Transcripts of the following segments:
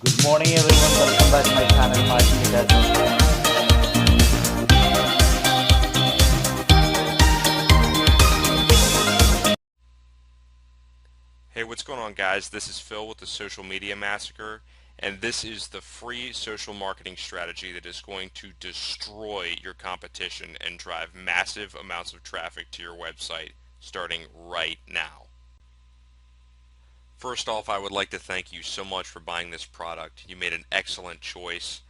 Good morning everyone, welcome back to my channel Martin. Hey, what's going on, guys? This is Phil with the Social Media Massacre, and this is the free social marketing strategy that is going to destroy your competition and drive massive amounts of traffic to your website starting right now. First off, I would like to thank you so much for buying this product. You made an excellent choice.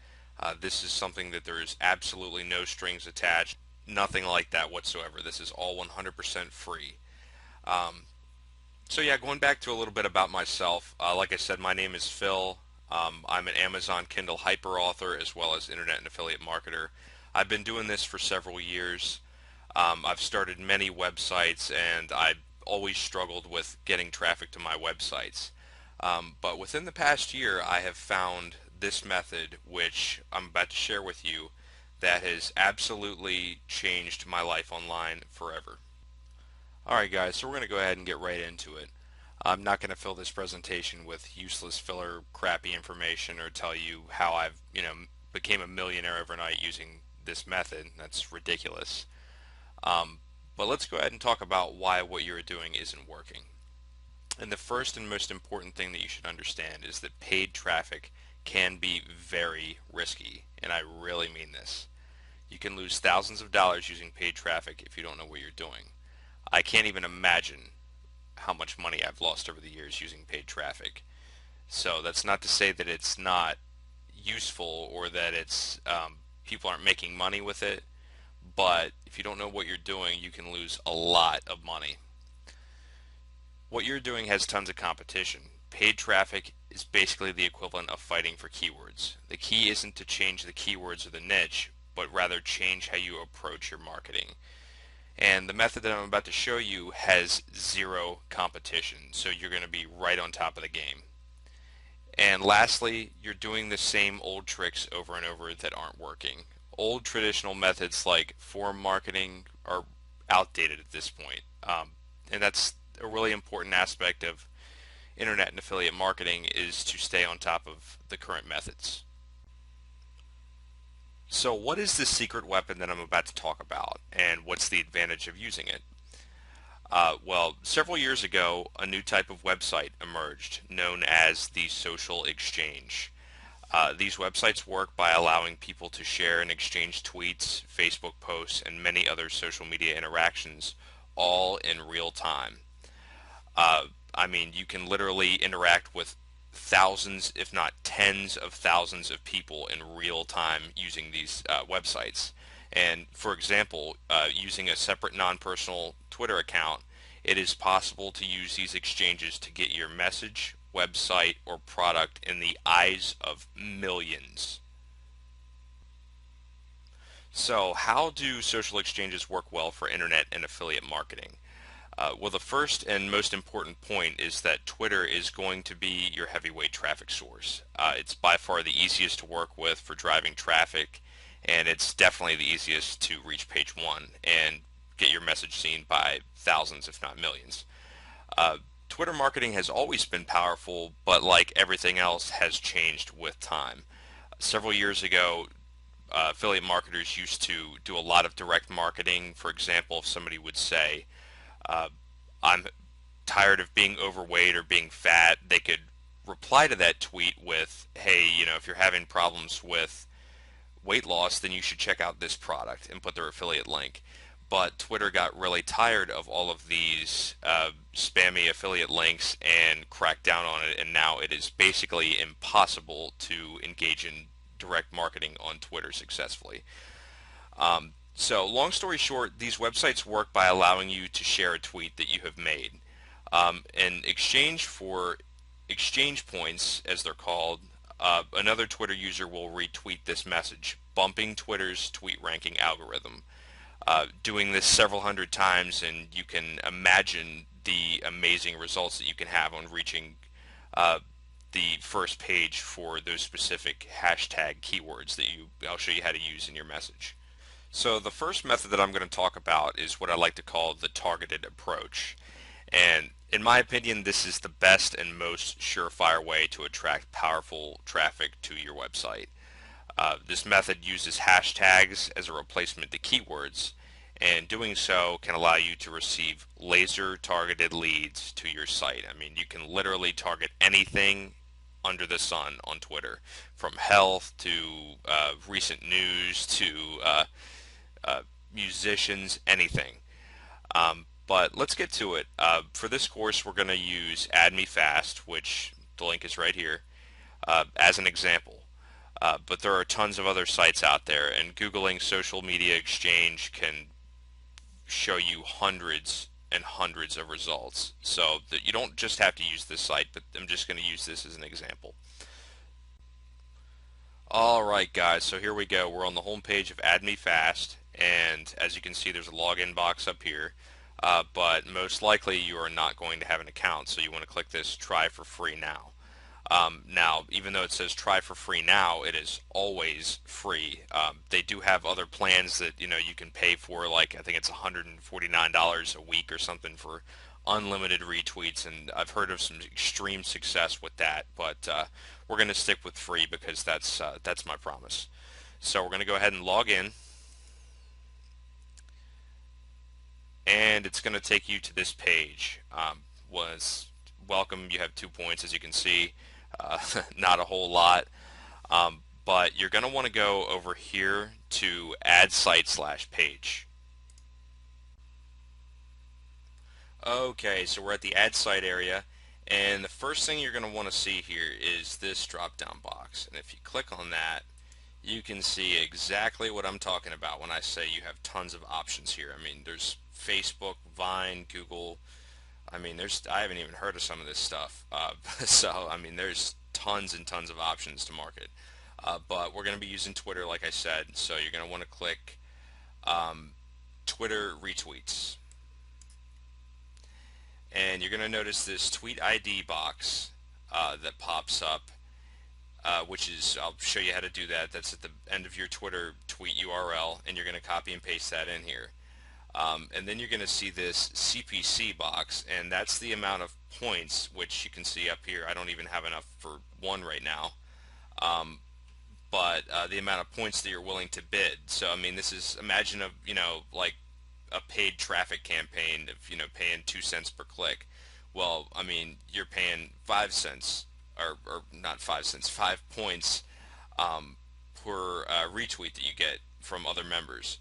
This is something that there is absolutely no strings attached, nothing like that whatsoever. This is all 100% free. Um, So yeah, going back to a little bit about myself, like I said, my name is Phil. I'm an Amazon Kindle hyper author as well as internet and affiliate marketer. I've been doing this for several years. I've started many websites and I've always struggled with getting traffic to my websites. But within the past year, I have found this method, which I'm about to share with you, that has absolutely changed my life online forever. Alright guys, so we're going to go ahead and get right into it. I'm not going to fill this presentation with useless filler, crappy information or tell you how I've, became a millionaire overnight using this method. That's ridiculous. Um, but let's go ahead and talk about why what you're doing isn't working. And the first and most important thing that you should understand is that paid traffic can be very risky, and I really mean this. You can lose thousands of dollars using paid traffic if you don't know what you're doing. I can't even imagine how much money I've lost over the years using paid traffic. So that's not to say that it's not useful or that it's people aren't making money with it, but if you don't know what you're doing, you can lose a lot of money. What you're doing has tons of competition. Paid traffic is basically the equivalent of fighting for keywords. The key isn't to change the keywords or the niche, but rather change how you approach your marketing. And the method that I'm about to show you has zero competition, so you're going to be right on top of the game. And lastly, you're doing the same old tricks over and over that aren't working. Old traditional methods like forum marketing are outdated at this point. And that's a really important aspect of internet and affiliate marketing, is to stay on top of the current methods. So what is this secret weapon that I'm about to talk about, and what's the advantage of using it? Well, several years ago, a new type of website emerged known as the social exchange. These websites work by allowing people to share and exchange tweets, Facebook posts, and many other social media interactions all in real time. Uh, I mean, you can literally interact with thousands, if not tens of thousands of people in real time using these websites. And for example, using a separate non-personal Twitter account, it is possible to use these exchanges to get your message, website, or product in the eyes of millions. So how do social exchanges work well for internet and affiliate marketing? Well, the first and most important point is that Twitter is going to be your heavyweight traffic source. It's by far the easiest to work with for driving traffic, and it's definitely the easiest to reach page one and get your message seen by thousands, if not millions. Uh, Twitter marketing has always been powerful, but like everything else, has changed with time. Several years ago, affiliate marketers used to do a lot of direct marketing. For example, if somebody would say, uh, I'm tired of being overweight or being fat, they could reply to that tweet with, hey, if you're having problems with weight loss, then you should check out this product, and put their affiliate link. But Twitter got really tired of all of these spammy affiliate links and cracked down on it, and now it is basically impossible to engage in direct marketing on Twitter successfully. So long story short, these websites work by allowing you to share a tweet that you have made. In exchange for exchange points, as they're called, another Twitter user will retweet this message, bumping Twitter's tweet ranking algorithm. Doing this several hundred times, and you can imagine the amazing results that you can have on reaching uh, the first page for those specific hashtag keywords that I'll show you how to use in your message. So the first method that I'm going to talk about is what I like to call the targeted approach. And in my opinion, this is the best and most surefire way to attract powerful traffic to your website. This method uses hashtags as a replacement to keywords, and doing so can allow you to receive laser targeted leads to your site. I mean, you can literally target anything under the sun on Twitter, from health to recent news to musicians, anything. But let's get to it. For this course, we're going to use Add Me Fast, which the link is right here, as an example. But there are tons of other sites out there, and Googling social media exchange can show you hundreds and hundreds of results. So that you don't just have to use this site, but I'm just going to use this as an example. Alright guys, so here we go. We're on the home page of Add Me Fast, and as you can see there's a login box up here. But most likely you are not going to have an account, so you want to click this Try for Free Now. Now, even though it says try for free now, it is always free. They do have other plans that you can pay for, like I think it's $149 a week or something for unlimited retweets, and I've heard of some extreme success with that. But we're going to stick with free because that's my promise. So we're going to go ahead and log in, and it's going to take you to this page. Was welcome. You have 2 points, as you can see. Not a whole lot, but you're going to want to go over here to add site/page. Okay, so we're at the add site area, and the first thing you're going to want to see here is this drop down box, and if you click on that, you can see exactly what I'm talking about when I say you have tons of options here. I mean, there's Facebook, Vine, Google. I mean, I haven't even heard of some of this stuff. So, I mean, there's tons and tons of options to market. But we're going to be using Twitter, like I said. So you're going to want to click Twitter retweets. And you're going to notice this tweet ID box that pops up, which is, I'll show you how to do that. That's at the end of your Twitter tweet URL, and you're going to copy and paste that in here. And then you're going to see this CPC box, and that's the amount of points, which you can see up here. I don't even have enough for one right now, but the amount of points that you're willing to bid. So I mean, this is, imagine like a paid traffic campaign of paying 2 cents per click. Well, I mean, you're paying 5 cents, or not 5 cents, 5 points per retweet that you get from other members.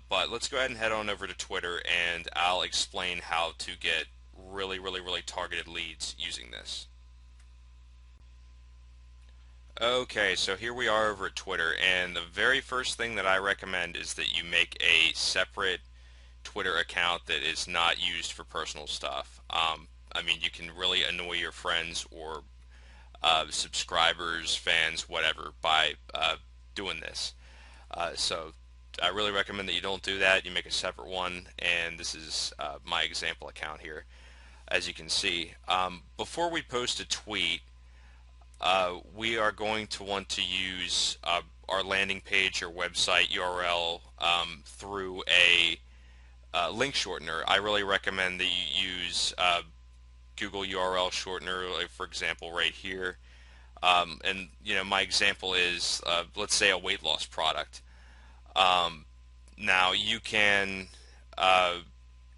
But let's go ahead and head on over to Twitter, and I'll explain how to get really, really, really targeted leads using this. Okay, so here we are over at Twitter, and the very first thing that I recommend is that you make a separate Twitter account that is not used for personal stuff. I mean, you can really annoy your friends or subscribers, fans, whatever, by doing this. So I really recommend that you don't do that. You make a separate one, and this is my example account here, as you can see. Before we post a tweet, we are going to want to use our landing page or website URL through a link shortener. I really recommend that you use Google URL shortener, like for example right here. And my example is, let's say, a weight loss product. Now you can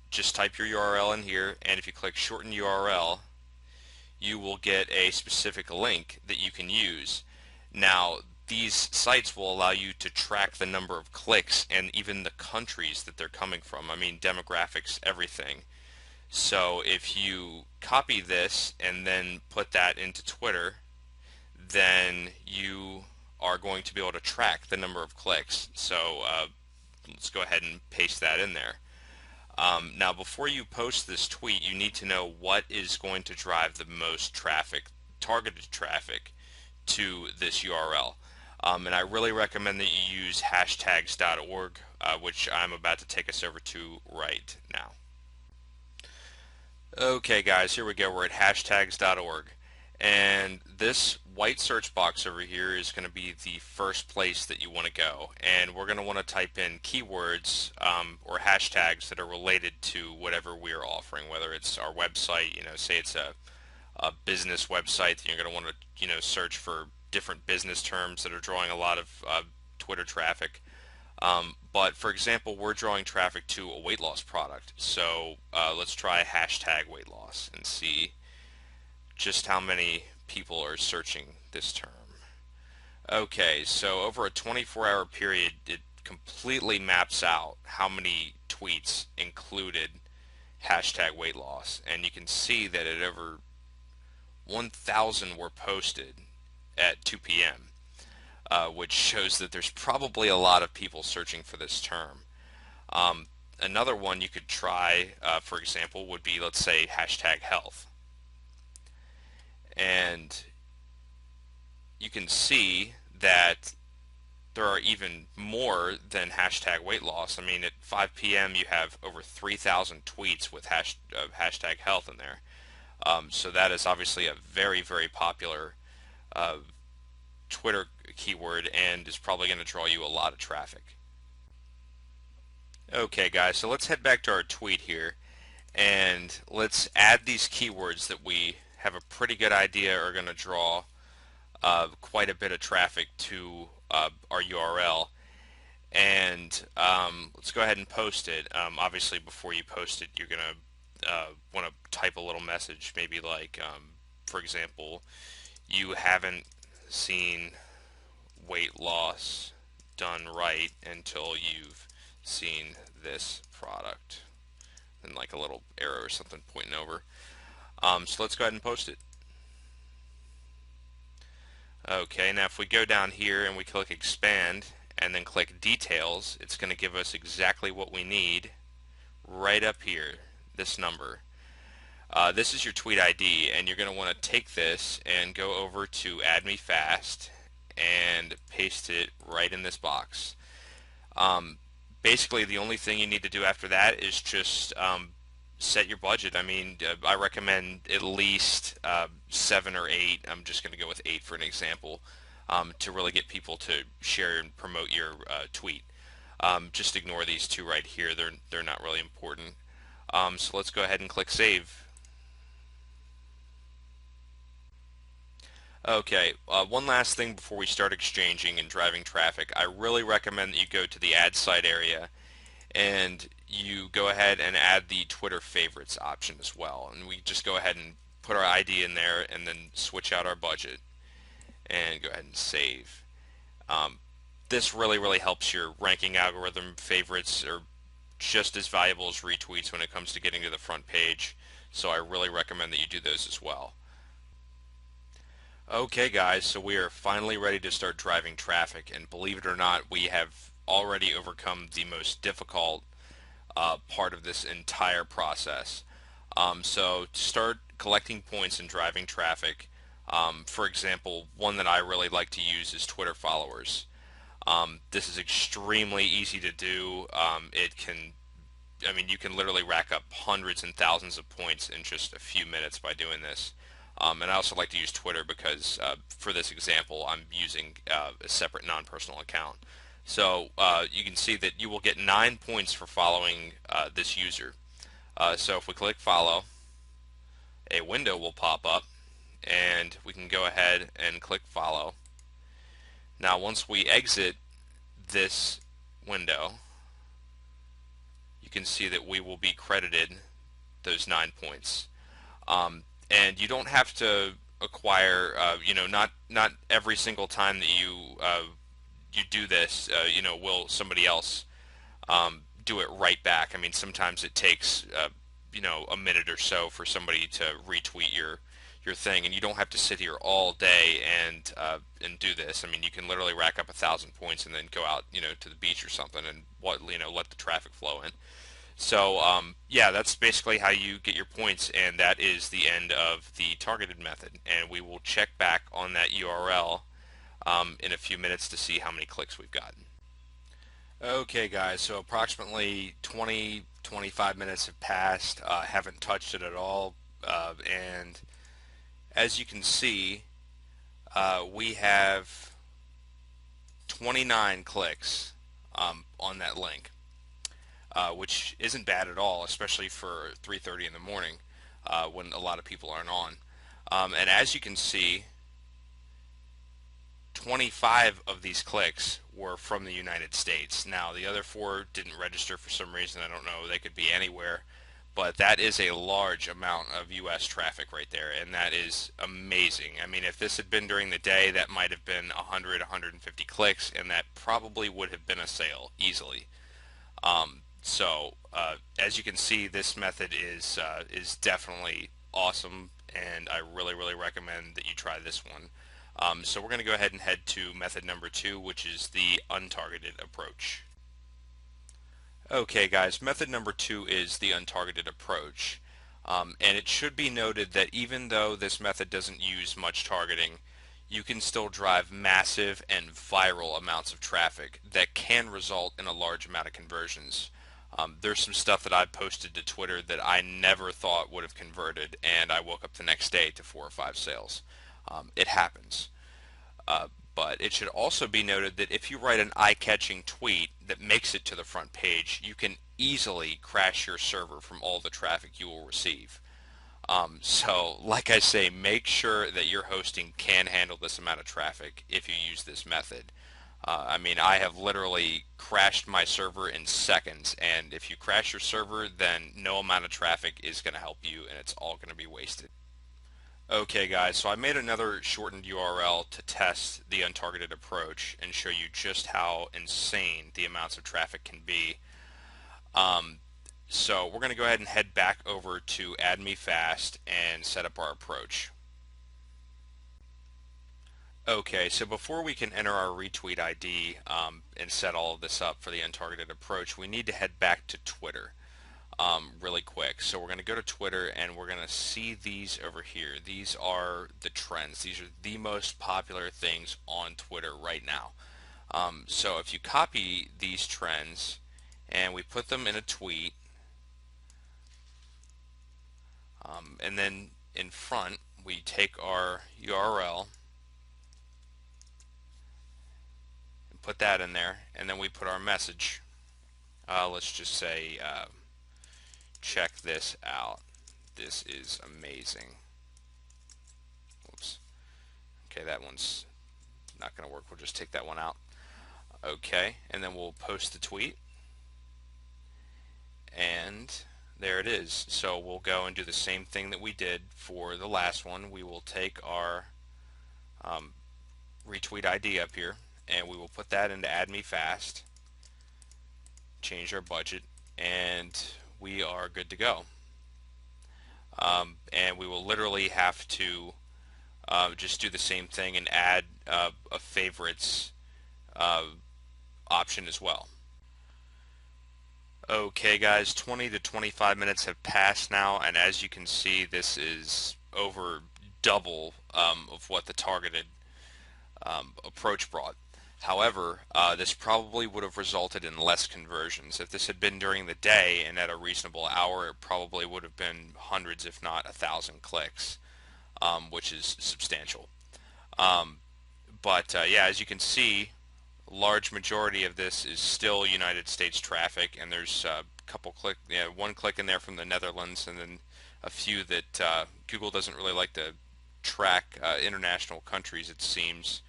just type your URL in here, and if you click shorten URL, you will get a specific link that you can use. Now these sites will allow you to track the number of clicks and even the countries that they're coming from. I mean, demographics, everything. So if you copy this and then put that into Twitter, then you are going to be able to track the number of clicks. So let's go ahead and paste that in there. Now before you post this tweet, you need to know what is going to drive the most traffic, targeted traffic, to this URL. And I really recommend that you use hashtags.org, which I'm about to take us over to right now. Okay guys, here we go. We're at hashtags.org. And this white search box over here is going to be the first place that you want to go. And we're going to want to type in keywords or hashtags that are related to whatever we are offering, whether it's our website, say it's a business website, then you're going to want to, search for different business terms that are drawing a lot of Twitter traffic. But for example, we're drawing traffic to a weight loss product. So let's try hashtag weight loss and see just how many people are searching this term. Okay, so over a 24-hour period, it completely maps out how many tweets included hashtag weight loss, and you can see that at over 1,000 were posted at 2 p.m., which shows that there's probably a lot of people searching for this term. Another one you could try, for example, would be, let's say, hashtag health. And you can see that there are even more than hashtag weight loss. I mean, at 5 p.m. you have over 3,000 tweets with hashtag health in there. So that is obviously a very, very popular Twitter keyword and is probably going to draw you a lot of traffic. Okay guys, so let's head back to our tweet here and let's add these keywords that we have a pretty good idea are going to draw quite a bit of traffic to our URL. And let's go ahead and post it. Obviously before you post it, you're going to want to type a little message, maybe like, for example, you haven't seen weight loss done right until you've seen this product, and like a little arrow or something pointing over. So let's go ahead and post it. Okay, now if we go down here and we click expand and then click details, it's going to give us exactly what we need right up here, this number. This is your tweet ID, and you're going to want to take this and go over to add me fast and paste it right in this box. Basically the only thing you need to do after that is just set your budget. I mean, I recommend at least 7 or 8. I'm just going to go with 8 for an example, to really get people to share and promote your tweet. Just ignore these 2 right here. They're not really important. So let's go ahead and click save. Okay, one last thing before we start exchanging and driving traffic. I really recommend that you go to the add site area and you go ahead and add the Twitter favorites option as well. And we just go ahead and put our ID in there and then switch out our budget and go ahead and save. This really helps your ranking algorithm. Favorites are just as valuable as retweets when it comes to getting to the front page, so I really recommend that you do those as well. Okay guys, so we are finally ready to start driving traffic, and believe it or not, we have already overcome the most difficult part of this entire process. So to start collecting points and driving traffic, for example, one that I really like to use is Twitter followers. This is extremely easy to do. You can literally rack up hundreds and thousands of points in just a few minutes by doing this. And I also like to use Twitter because for this example I'm using a separate non-personal account. So you can see that you will get 9 points for following this user. So if we click follow, a window will pop up and we can go ahead and click follow. Now once we exit this window, you can see that we will be credited those 9 points. And you don't have to acquire, not every single time that you do this, will somebody else do it right back. I mean, sometimes it takes, a minute or so for somebody to retweet your thing, and you don't have to sit here all day and do this. I mean, you can literally rack up 1,000 points and then go out, to the beach or something and let the traffic flow in. So yeah, that's basically how you get your points, and that is the end of the targeted method. And we will check back on that URL in a few minutes to see how many clicks we've gotten. Okay guys, so approximately 20-25 minutes have passed. Haven't touched it at all, and as you can see, we have 29 clicks on that link, which isn't bad at all, especially for 3:30 in the morning when a lot of people aren't on. And as you can see, 25 of these clicks were from the United States. Now, the other 4 didn't register for some reason. I don't know. They could be anywhere. But that is a large amount of U.S. traffic right there, and that is amazing. I mean, if this had been during the day, that might have been 100, 150 clicks, and that probably would have been a sale easily. As you can see, this method is definitely awesome, and I really, really recommend that you try this one. So we're going to go ahead and head to method number 2, which is the untargeted approach. Okay guys, method number 2 is the untargeted approach. And it should be noted that even though this method doesn't use much targeting, you can still drive massive and viral amounts of traffic that can result in a large amount of conversions. There's some stuff that I posted to Twitter that I never thought would have converted, and I woke up the next day to 4 or 5 sales. It happens. But it should also be noted that if you write an eye-catching tweet that makes it to the front page, you can easily crash your server from all the traffic you will receive. So, like I say, make sure that your hosting can handle this amount of traffic if you use this method. I mean, I have literally crashed my server in seconds, and if you crash your server, then no amount of traffic is going to help you, and it's all going to be wasted. Okay guys, so I made another shortened URL to test the untargeted approach and show you just how insane the amounts of traffic can be. So we're going to go ahead and head back over to Add Me Fast and set up our approach. Okay, so before we can enter our retweet ID and set all of this up for the untargeted approach, we need to head back to Twitter. Really quick. So we're going to go to Twitter and we're going to see these over here. These are the trends. These are the most popular things on Twitter right now. So if you copy these trends and we put them in a tweet, and then in front we take our URL and put that in there, and then we put our message. Let's just say check this out. This is amazing. Whoops. Okay, that one's not going to work. We'll just take that one out. Okay, and then we'll post the tweet. And there it is. So we'll go and do the same thing that we did for the last one. We will take our retweet ID up here, and we will put that into Add Me Fast, change our budget, and we are good to go. And we will literally have to just do the same thing and add a favorites option as well. Okay guys, 20 to 25 minutes have passed now, and as you can see, this is over double of what the targeted approach brought. However, this probably would have resulted in less conversions. If this had been during the day and at a reasonable hour, it probably would have been hundreds, if not 1,000 clicks, which is substantial. Yeah, as you can see, large majority of this is still United States traffic, and there's a couple one click in there from the Netherlands, and then a few that Google doesn't really like to track international countries, it seems.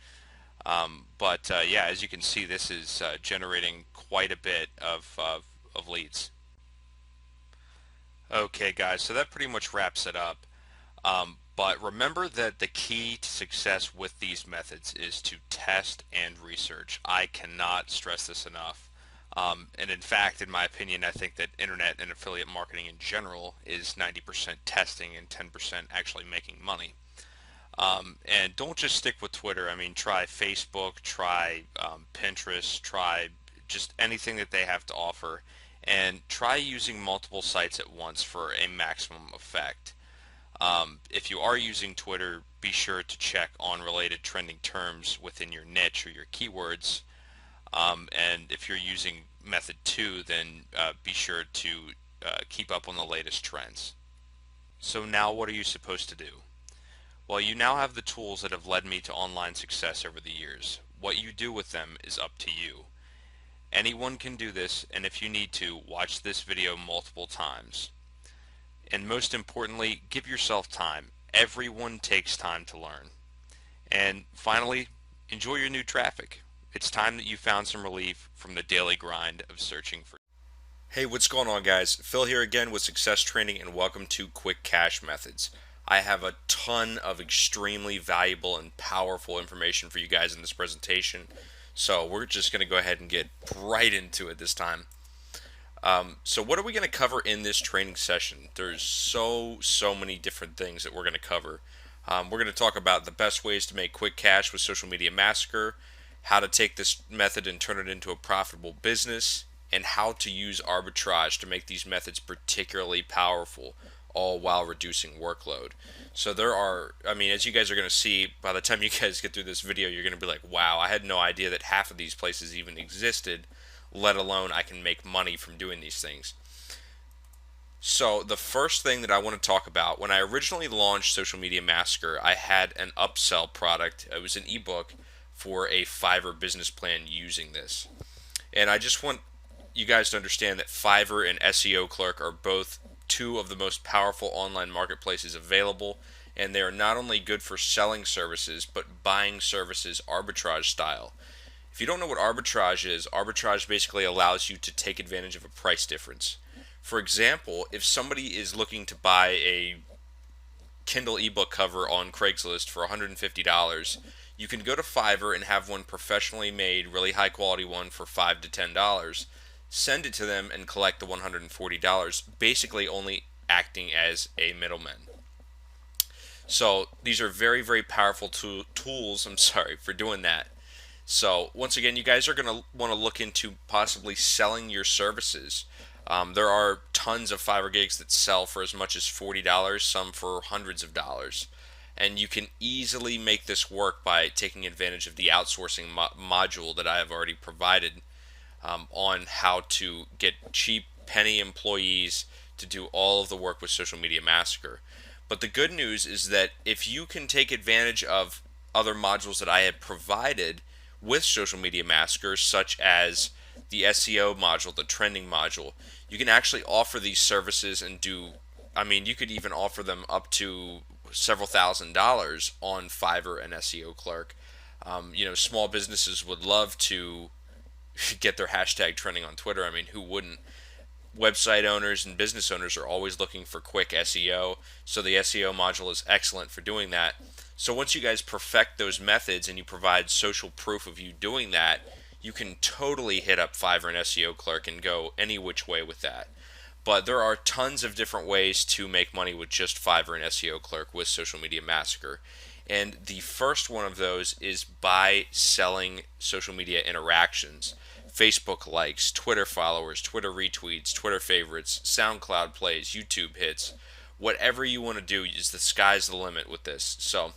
Yeah, as you can see, this is generating quite a bit of leads. Okay guys, so that pretty much wraps it up. But remember that the key to success with these methods is to test and research. I cannot stress this enough. And in fact, in my opinion, I think that internet and affiliate marketing in general is 90% testing and 10% actually making money. And don't just stick with Twitter. I mean, try Facebook, try Pinterest, try just anything that they have to offer, and try using multiple sites at once for a maximum effect. If you are using Twitter, be sure to check on related trending terms within your niche or your keywords. And if you're using method 2, then be sure to keep up on the latest trends. So now what are you supposed to do? Well, you now have the tools that have led me to online success over the years. What you do with them is up to you. Anyone can do this, and if you need to, watch this video multiple times. And most importantly, give yourself time. Everyone takes time to learn. And finally, enjoy your new traffic. It's time that you found some relief from the daily grind of searching for. Hey, what's going on, guys? Phil here again with Success Training, and welcome to Quick Cash Methods. I have a ton of extremely valuable and powerful information for you guys in this presentation, so we're just going to go ahead and get right into it this time. So what are we going to cover in this training session? There's so many different things that we're going to cover. We're going to talk about the best ways to make quick cash with Social Media Massacre, how to take this method and turn it into a profitable business, and how to use arbitrage to make these methods particularly powerful, all while reducing workload. So there are, as you guys are going to see, by the time you guys get through this video, you're going to be like, wow, I had no idea that half of these places even existed, let alone I can make money from doing these things. So the first thing that I want to talk about, when I originally launched Social Media Massacre, I had an upsell product. It was an ebook for a Fiverr business plan using this. And I just want you guys to understand that Fiverr and SEO Clerk are both two of the most powerful online marketplaces available, and they are not only good for selling services, but buying services arbitrage style. If you don't know what arbitrage is, arbitrage basically allows you to take advantage of a price difference. For example, if somebody is looking to buy a Kindle ebook cover on Craigslist for $150, you can go to Fiverr and have one professionally made, really high quality one for $5 to $10, send it to them and collect the $140, basically only acting as a middleman. So these are very powerful tools for doing that. So once again, you guys are going to want to look into possibly selling your services. There are tons of Fiverr gigs that sell for as much as $40, some for hundreds of dollars. And you can easily make this work by taking advantage of the outsourcing module that I have already provided on how to get cheap penny employees to do all of the work with Social Media Massacre. But the good news is that if you can take advantage of other modules that I have provided with Social Media Massacre, such as the SEO module, the trending module, you can actually offer these services and you could even offer them up to several $1,000s on Fiverr and SEO Clerk. Small businesses would love to get their hashtag trending on Twitter. Who wouldn't? Website owners and business owners are always looking for quick SEO, so the SEO module is excellent for doing that. So once you guys perfect those methods and you provide social proof of you doing that, you can totally hit up Fiverr and SEO Clerk and go any which way with that. But there are tons of different ways to make money with just Fiverr and SEO Clerk with Social Media Massacre. And the first one of those is by selling social media interactions. Facebook likes, Twitter followers, Twitter retweets, Twitter favorites, SoundCloud plays, YouTube hits. Whatever you want to do, is the sky's the limit with this. So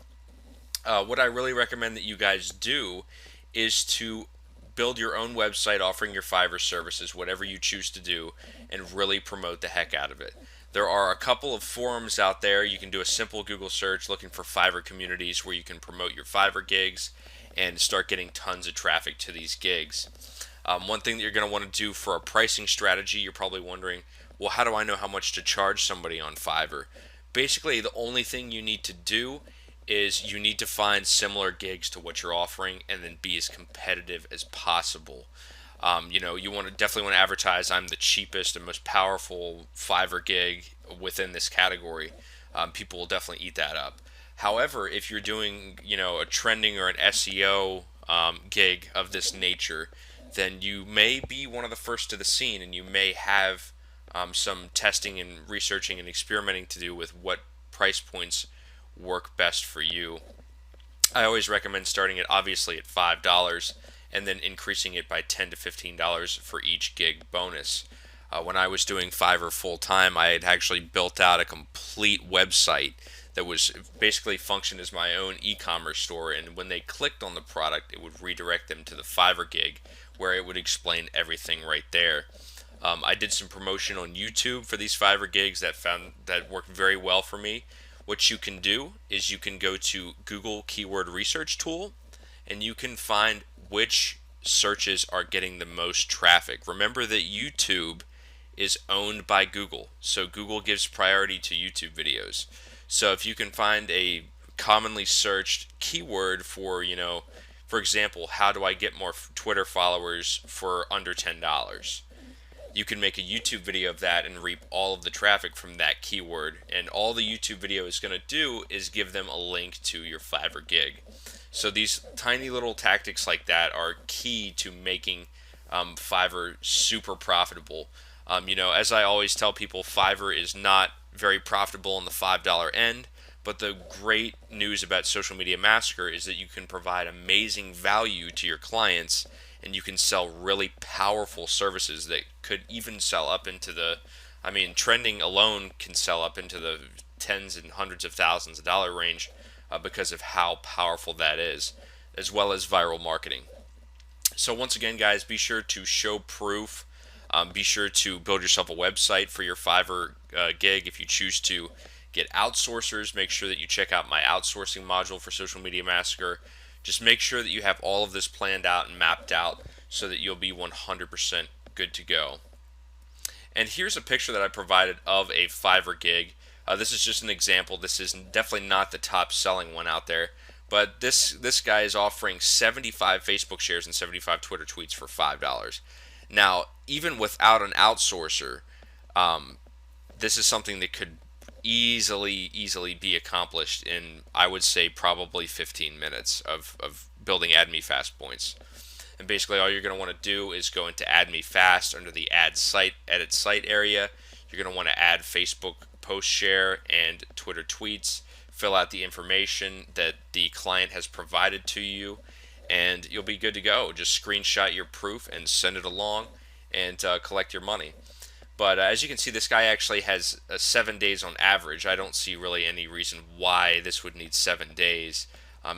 what I really recommend that you guys do is to build your own website offering your Fiverr services, whatever you choose to do, and really promote the heck out of it. There are a couple of forums out there. You can do a simple Google search looking for Fiverr communities where you can promote your Fiverr gigs and start getting tons of traffic to these gigs. One thing that you're going to want to do for a pricing strategy, you're probably wondering, well, how do I know how much to charge somebody on Fiverr? Basically, the only thing you need to do is you need to find similar gigs to what you're offering and then be as competitive as possible. You definitely want to advertise, I'm the cheapest and most powerful Fiverr gig within this category. People will definitely eat that up. However, if you're doing, a trending or an SEO gig of this nature, then you may be one of the first to the scene, and you may have some testing and researching and experimenting to do with what price points work best for you. I always recommend starting it obviously at $5 and then increasing it by $10 to $15 for each gig bonus. When I was doing Fiverr full time, I had actually built out a complete website that was basically functioned as my own e-commerce store, and when they clicked on the product, it would redirect them to the Fiverr gig where it would explain everything right there. I did some promotion on YouTube for these Fiverr gigs that worked very well for me. what you can do is you can go to Google Keyword Research Tool and you can find which searches are getting the most traffic. Remember that YouTube is owned by Google, so Google gives priority to YouTube videos. So if you can find a commonly searched keyword for, for example, how do I get more Twitter followers for under $10? You can make a YouTube video of that and reap all of the traffic from that keyword. And all the YouTube video is going to do is give them a link to your Fiverr gig. So these tiny little tactics like that are key to making Fiverr super profitable. As I always tell people, Fiverr is not very profitable on the $5 end. But the great news about Social Media Massacre is that you can provide amazing value to your clients and you can sell really powerful services that could even sell up into trending alone can sell up into the tens and hundreds of thousands of dollar range because of how powerful that is, as well as viral marketing. So once again, guys, be sure to show proof. Be sure to build yourself a website for your Fiverr gig. If you choose to get outsourcers, make sure that you check out my outsourcing module for Social Media Massacre. Just make sure that you have all of this planned out and mapped out so that you'll be 100% good to go. And here's a picture that I provided of a Fiverr gig. This is just an example. This is definitely not the top selling one out there. But this guy is offering 75 Facebook shares and 75 Twitter tweets for $5. Now, even without an outsourcer, this is something that could easily be accomplished in, I would say, probably 15 minutes of building Add Me Fast points. And basically all you're going to want to do is go into Add Me Fast under the Add Site, Edit Site area. You're going to want to add Facebook post share and Twitter tweets, fill out the information that the client has provided to you, and you'll be good to go. Just screenshot your proof and send it along and collect your money. But as you can see, this guy actually has 7 days on average. I don't see really any reason why this would need 7 days.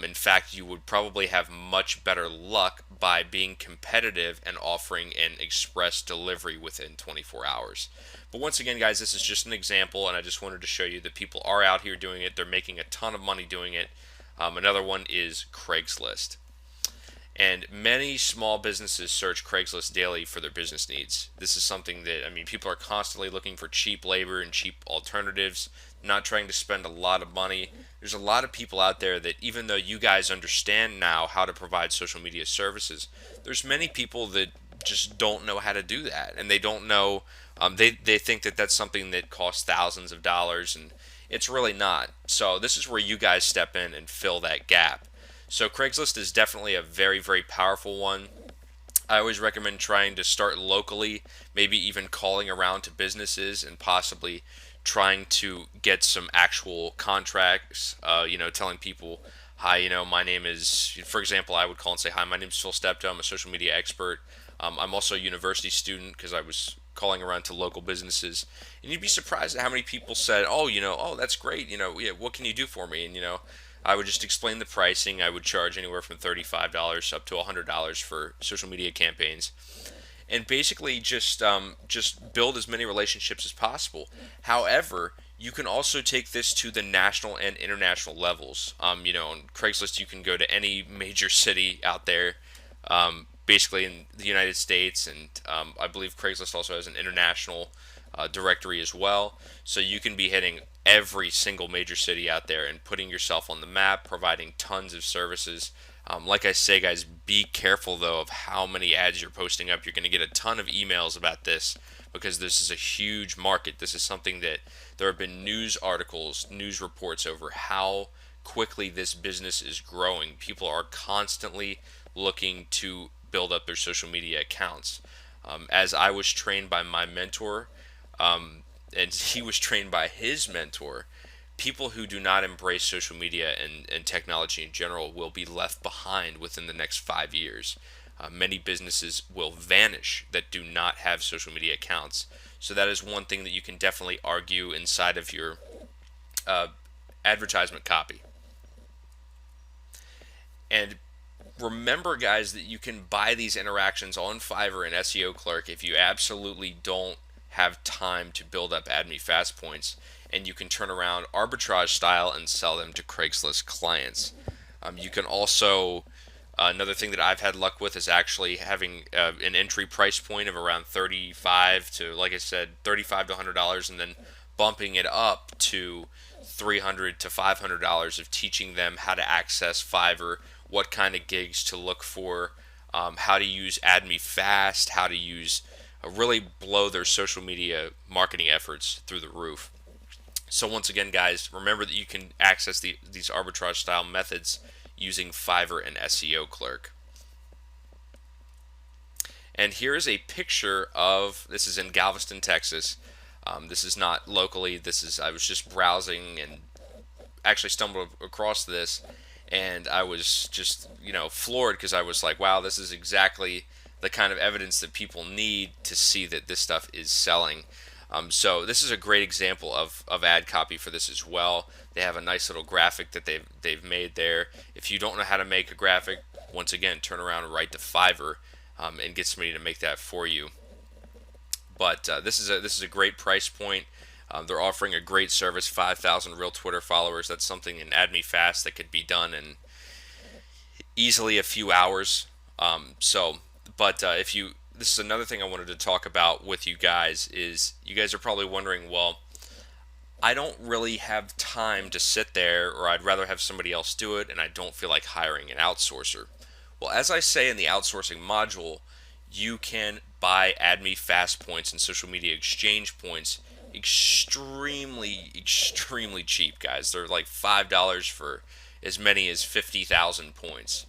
In fact, you would probably have much better luck by being competitive and offering an express delivery within 24 hours. But once again, guys, this is just an example, and I just wanted to show you that people are out here doing it. They're making a ton of money doing it. Another one is Craigslist. And many small businesses search Craigslist daily for their business needs. This is something that, people are constantly looking for cheap labor and cheap alternatives, not trying to spend a lot of money. There's a lot of people out there that, even though you guys understand now how to provide social media services, there's many people that just don't know how to do that. And they don't know, they think that that's something that costs thousands of dollars, and it's really not. So this is where you guys step in and fill that gap. So Craigslist is definitely a very powerful one. I always recommend trying to start locally, maybe even calling around to businesses and possibly trying to get some actual contracts, telling people, hi, my name is, for example, I would call and say, hi, my name is Phil Stepto, I'm a social media expert. I'm also a university student, because I was calling around to local businesses. And you'd be surprised at how many people said, oh, that's great, yeah, what can you do for me? And, I would just explain the pricing. I would charge anywhere from $35 up to $100 for social media campaigns, and basically just build as many relationships as possible. However, you can also take this to the national and international levels. On Craigslist, you can go to any major city out there, basically in the United States, and I believe Craigslist also has an international directory as well. So you can be hitting every single major city out there and putting yourself on the map, providing tons of services. Like I say, guys, be careful though of how many ads you're posting up. You're going to get a ton of emails about this because this is a huge market. This is something that there have been news articles, news reports over how quickly this business is growing. People are constantly looking to build up their social media accounts. As I was trained by my mentor, and he was trained by his mentor, people who do not embrace social media and technology in general will be left behind within the next 5 years. Many businesses will vanish that do not have social media accounts. So that is one thing that you can definitely argue inside of your advertisement copy. And remember, guys, that you can buy these interactions on Fiverr and SEO Clerk if you absolutely don't have time to build up Add Me Fast points. and you can turn around arbitrage style and sell them to Craigslist clients. You can also another thing that I've had luck with is actually having an entry price point of around 35 to, like I said, 35 to $100, and then bumping it up to $300 to $500 of teaching them how to access Fiverr, what kind of gigs to look for, how to use AdMe Fast, how to use really blow their social media marketing efforts through the roof. So once again, guys, remember that you can access these arbitrage style methods using Fiverr and SEO Clerk. And here is a picture of, this is in Galveston, Texas. This is not locally. This is, I was just browsing and actually stumbled across this, and I was just, floored, because I was like, wow, this is exactly the kind of evidence that people need to see that this stuff is selling. So this is a great example of ad copy for this as well. They have a nice little graphic that they've made there. If you don't know how to make a graphic, once again, turn around and write to Fiverr and get somebody to make that for you. But this is a great price point. They're offering a great service, 5,000 real Twitter followers. That's something in AdMe Fast that could be done in easily a few hours. This is another thing I wanted to talk about with you guys is, you guys are probably wondering, well, I don't really have time to sit there, or I'd rather have somebody else do it, and I don't feel like hiring an outsourcer. Well, as I say in the outsourcing module, you can buy AdMe Fast points and social media exchange points extremely, extremely cheap, guys. They're like $5 for as many as 50,000 points.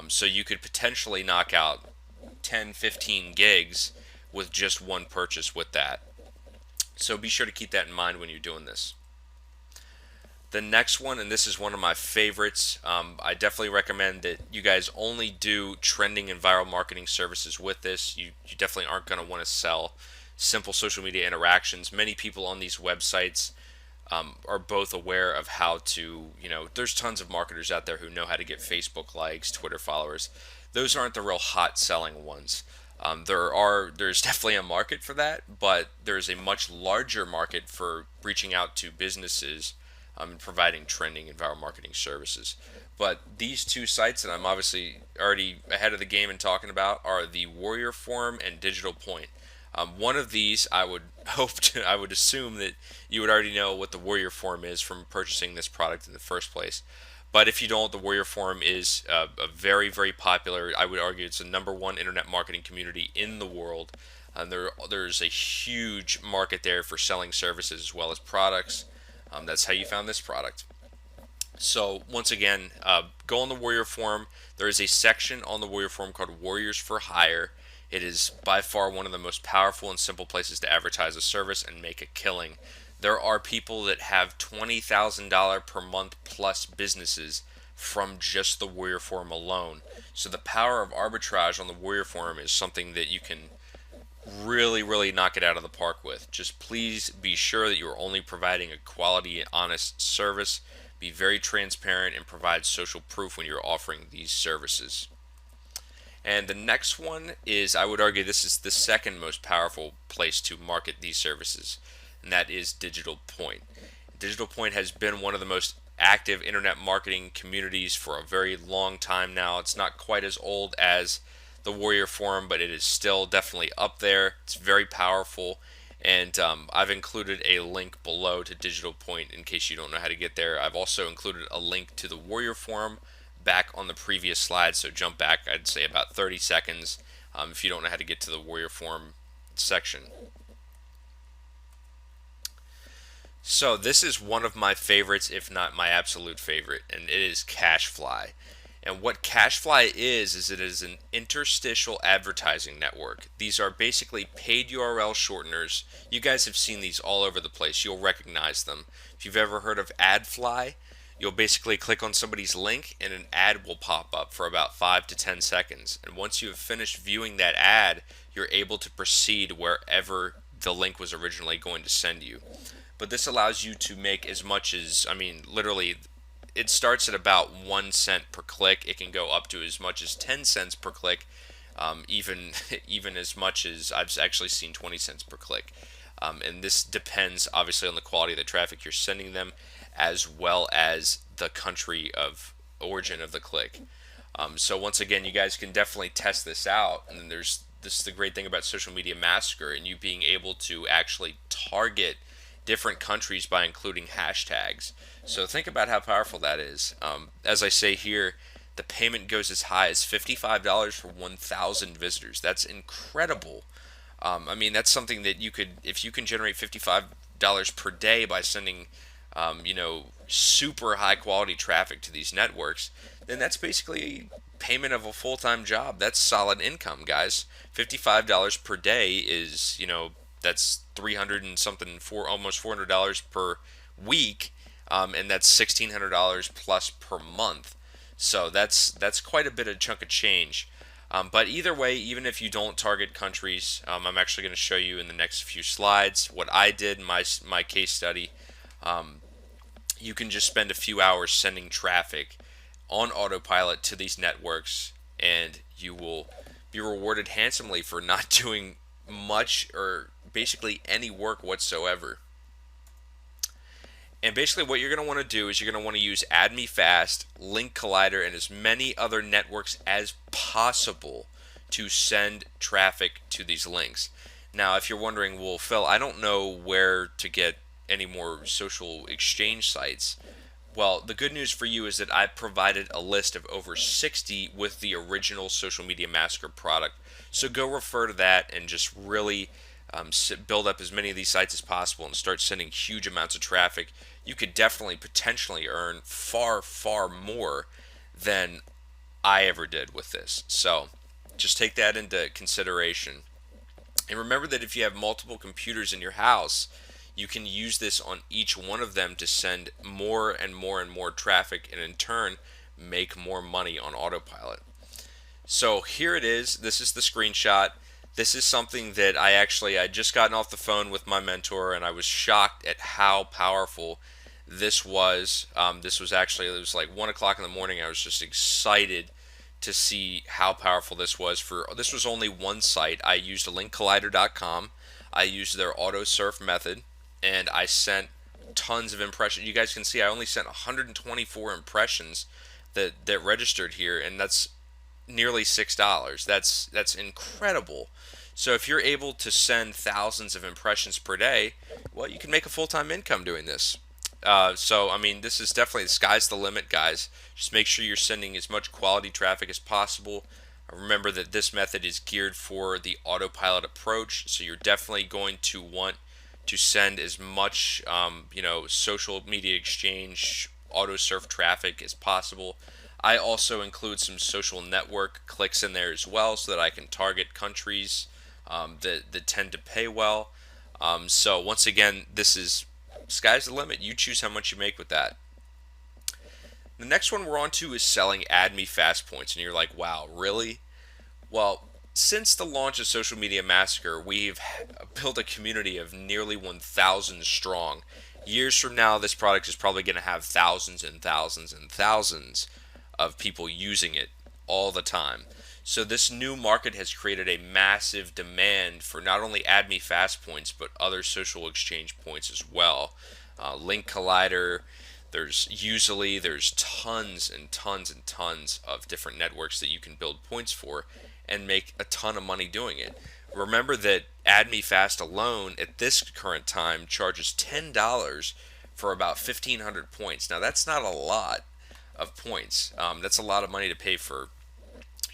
So you could potentially knock out 10, 15 gigs with just one purchase with that. So be sure to keep that in mind when you're doing this. The next one, and this is one of my favorites, I definitely recommend that you guys only do trending and viral marketing services with this. You definitely aren't going to want to sell simple social media interactions. Many people on these websites are both aware of how to, there's tons of marketers out there who know how to get Facebook likes, Twitter followers. Those aren't the real hot selling ones. There's definitely a market for that, but there's a much larger market for reaching out to businesses and providing trending and viral marketing services. But these two sites that I'm obviously already ahead of the game in talking about are the Warrior Forum and Digital Point. One of these, I would assume that you would already know what the Warrior Forum is from purchasing this product in the first place. But if you don't, the Warrior Forum is a very, very popular, I would argue it's the #1 internet marketing community in the world. There's a huge market there for selling services as well as products. That's how you found this product. So once again, go on the Warrior Forum. There is a section on the Warrior Forum called Warriors for Hire. It is by far one of the most powerful and simple places to advertise a service and make a killing. There are people that have $20,000 per month plus businesses from just the Warrior Forum alone. So the power of arbitrage on the Warrior Forum is something that you can really, really knock it out of the park with. Just please be sure that you are only providing a quality and honest service. Be very transparent and provide social proof when you're offering these services. And the next one is, I would argue this is the second most powerful place to market these services, and that is Digital Point. Digital Point has been one of the most active internet marketing communities for a very long time now. It's not quite as old as the Warrior Forum, but it is still definitely up there. It's very powerful, and I've included a link below to Digital Point in case you don't know how to get there. I've also included a link to the Warrior Forum back on the previous slide, so jump back, I'd say about 30 seconds if you don't know how to get to the Warrior Forum section. So this is one of my favorites, if not my absolute favorite, and it is Cashfly. And what Cashfly is it is an interstitial advertising network. These are basically paid URL shorteners. You guys have seen these all over the place. You'll recognize them. If you've ever heard of AdFly, you'll basically click on somebody's link and an ad will pop up for about 5 to 10 seconds. And once you have finished viewing that ad, you're able to proceed wherever the link was originally going to send you. But this allows you to make as much as, literally, it starts at about 1 cent per click. It can go up to as much as 10 cents per click, even as much as, I've actually seen 20 cents per click. And this depends obviously on the quality of the traffic you're sending them, as well as the country of origin of the click. So once again, you guys can definitely test this out. And then this is the great thing about Social Media Massacre and you being able to actually target different countries by including hashtags. So think about how powerful that is. As I say here, the payment goes as high as $55 for 1,000 visitors. That's incredible. I mean, that's something that you could, if you can generate $55 per day by sending, super high quality traffic to these networks, then that's basically payment of a full time job. That's solid income, guys. $55 per day is, that's 300 and something, for almost $400 per week, and that's $1,600 plus per month. So that's quite a bit of chunk of change. But either way, even if you don't target countries, I'm actually going to show you in the next few slides what I did in my case study. You can just spend a few hours sending traffic on autopilot to these networks, and you will be rewarded handsomely for not doing much or basically any work whatsoever. And basically what you're going to want to do is you're going to want to use AdMeFast, Link Collider, and as many other networks as possible to send traffic to these links. Now, if you're wondering, well, Phil, I don't know where to get any more social exchange sites. Well, the good news for you is that I provided a list of over 60 with the original Social Media Massacre product. So go refer to that and just really build up as many of these sites as possible and start sending huge amounts of traffic. You could definitely potentially earn far, far more than I ever did with this. So just take that into consideration. And remember that if you have multiple computers in your house, you can use this on each one of them to send more and more and more traffic and in turn make more money on autopilot. So here it is. This is the screenshot. This is something that I just gotten off the phone with my mentor and I was shocked at how powerful this was. It was like 1 o'clock in the morning. I was just excited to see how powerful this was. This was only one site. I used linkcollider.com. I used their auto surf method and I sent tons of impressions. You guys can see I only sent 124 impressions that registered here, and that's nearly $6. That's incredible. So if you're able to send thousands of impressions per day, well, you can make a full-time income doing this. So I mean, this is definitely, the sky's the limit, guys. Just make sure you're sending as much quality traffic as possible. Remember that this method is geared for the autopilot approach, so you're definitely going to want to send as much social media exchange auto surf traffic as possible. I also include some social network clicks in there as well so that I can target countries that tend to pay well. So once again, this is sky's the limit. You choose how much you make with that. The next one we're on to is selling AdMeFast points, and you're like, wow, really? Well, since the launch of Social Media Massacre, we've built a community of nearly 1,000 strong. Years from now, this product is probably going to have thousands and thousands and thousands of people using it all the time. So this new market has created a massive demand for not only AdMeFast points, but other social exchange points as well. Link Collider, there's tons and tons and tons of different networks that you can build points for and make a ton of money doing it. Remember that AdMeFast alone at this current time charges $10 for about 1,500 points. Now that's not a lot of points. That's a lot of money to pay for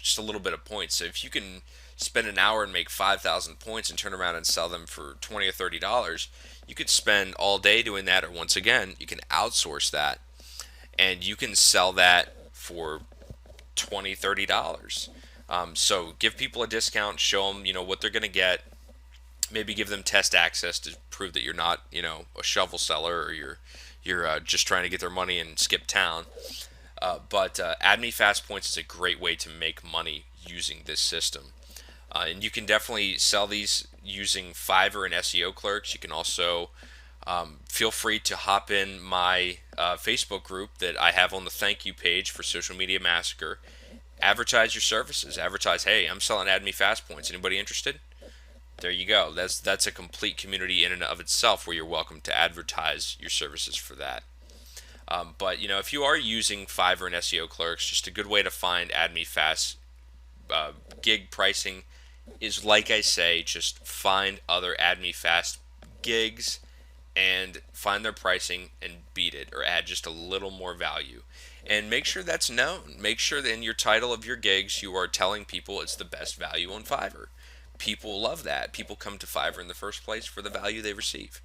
just a little bit of points. So if you can spend an hour and make 5,000 points and turn around and sell them for $20 or $30, you could spend all day doing that, or once again, you can outsource that and you can sell that for $20, $30. So give people a discount, show them, what they're going to get. Maybe give them test access to prove that you're not, a shovel seller, or you're just trying to get their money and skip town. But AdMeFast points is a great way to make money using this system. And you can definitely sell these using Fiverr and SEO clerks. You can also feel free to hop in my Facebook group that I have on the thank you page for Social Media Massacre. Advertise your services. Advertise, hey, I'm selling AdMeFast points. Anybody interested? There you go. That's a complete community in and of itself where you're welcome to advertise your services for that. But if you are using Fiverr and SEO clerks, just a good way to find AdMeFast gig pricing is, like I say, just find other AdMeFast gigs and find their pricing and beat it, or add just a little more value. And make sure that's known. Make sure that in your title of your gigs you are telling people it's the best value on Fiverr. People love that. People come to Fiverr in the first place for the value they receive.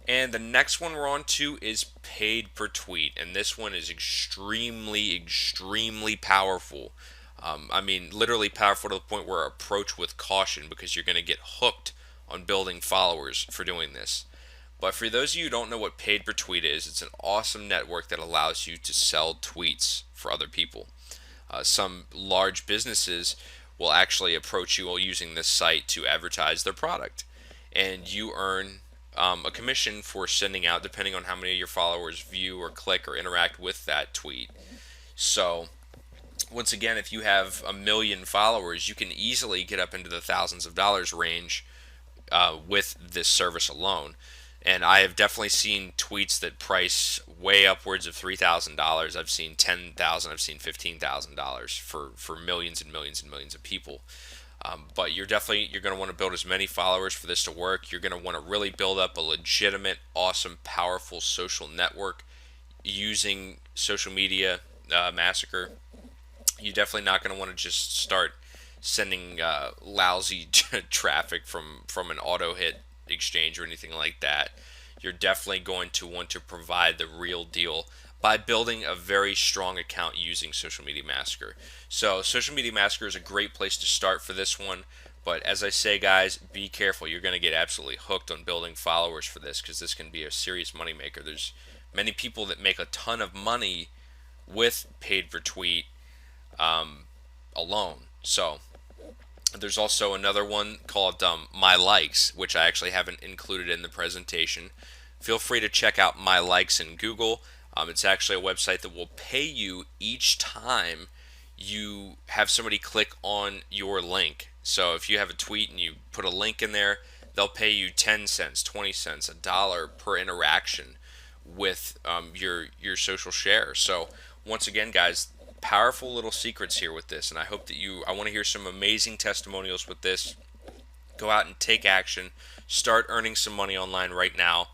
And the next one we're on to is paid per tweet, and this one is extremely, extremely powerful. I mean, literally powerful to the point where approach with caution, because you're going to get hooked on building followers for doing this. But for those of you who don't know what paid per tweet is, it's an awesome network that allows you to sell tweets for other people. Some large businesses will actually approach you while using this site to advertise their product, and you earn a commission for sending out, depending on how many of your followers view or click or interact with that tweet. So once again, if you have 1 million followers, you can easily get up into the thousands of dollars range with this service alone. And I have definitely seen tweets that price way upwards of $3,000. I've seen $10,000. I've seen $15,000 for millions and millions and millions of people. But you're going to want to build as many followers for this to work. You're going to want to really build up a legitimate, awesome, powerful social network using Social Media Massacre. You're definitely not going to want to just start sending lousy traffic from an auto hit exchange or anything like that. You're definitely going to want to provide the real deal by building a very strong account using Social Media Massacre. So Social Media Massacre is a great place to start for this one. But as I say, guys, be careful. You're going to get absolutely hooked on building followers for this, because this can be a serious moneymaker. There's many people that make a ton of money with paid per tweet alone. So there's also another one called My Likes, which I actually haven't included in the presentation. Feel free to check out My Likes in Google. It's actually a website that will pay you each time you have somebody click on your link. So if you have a tweet and you put a link in there, they'll pay you 10 cents, 20 cents, $1 per interaction with your social share. So once again, guys, powerful little secrets here with this, and I hope that I want to hear some amazing testimonials with this. Go out and take action. Start earning some money online right now.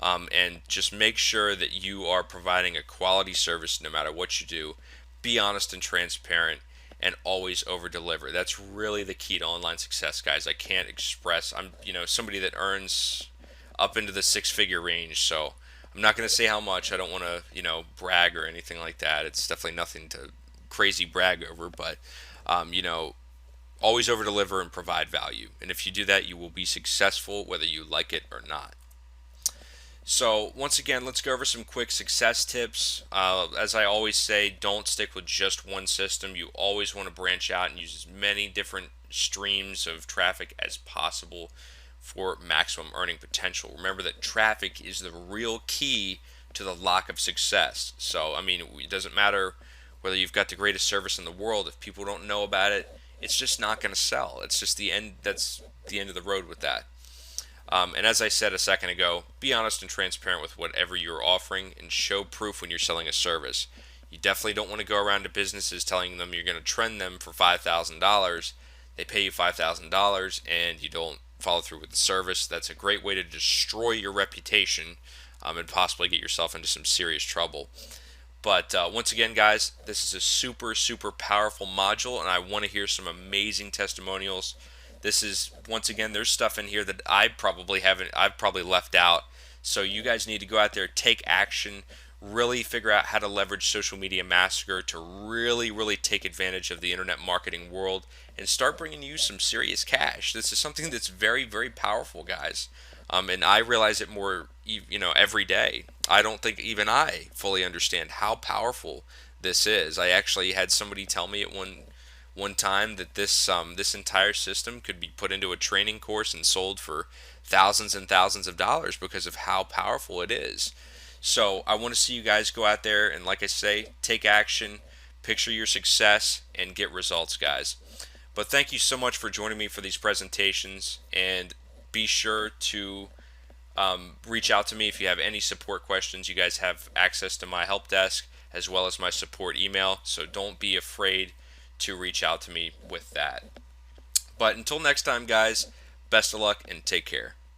And just make sure that you are providing a quality service no matter what you do. Be honest and transparent, and always over deliver. That's really the key to online success, guys. I can't express. I'm somebody that earns up into the six-figure range, so I'm not going to say how much. I don't want to brag or anything like that. It's definitely nothing to crazy brag over, but always over deliver and provide value. And if you do that, you will be successful whether you like it or not. So once again, let's go over some quick success tips. As I always say, don't stick with just one system. You always want to branch out and use as many different streams of traffic as possible for maximum earning potential. Remember that traffic is the real key to the lock of success. So, I mean, it doesn't matter whether you've got the greatest service in the world. If people don't know about it, it's just not going to sell. It's just the end. That's the end of the road with that. And as I said a second ago, be honest and transparent with whatever you're offering, and show proof when you're selling a service. You definitely don't want to go around to businesses telling them you're going to trend them for $5,000. They pay you $5,000 and you don't follow through with the service. That's a great way to destroy your reputation and possibly get yourself into some serious trouble. But once again, guys, this is a super, super powerful module, and I want to hear some amazing testimonials. This is, once again, there's stuff in here that I've probably left out. So you guys need to go out there, take action, really figure out how to leverage Social Media Massacre to really, really take advantage of the internet marketing world and start bringing you some serious cash. This is something that's very, very powerful, guys. And I realize it more, every day. I don't think even I fully understand how powerful this is. I actually had somebody tell me at one time that this entire system could be put into a training course and sold for thousands and thousands of dollars because of how powerful it is. So I want to see you guys go out there and, like I say, take action, picture your success, and get results, guys. But thank you so much for joining me for these presentations, and be sure to reach out to me if you have any support questions. You guys have access to my help desk as well as my support email, so don't be afraid to reach out to me with that. But until next time, guys, best of luck and take care.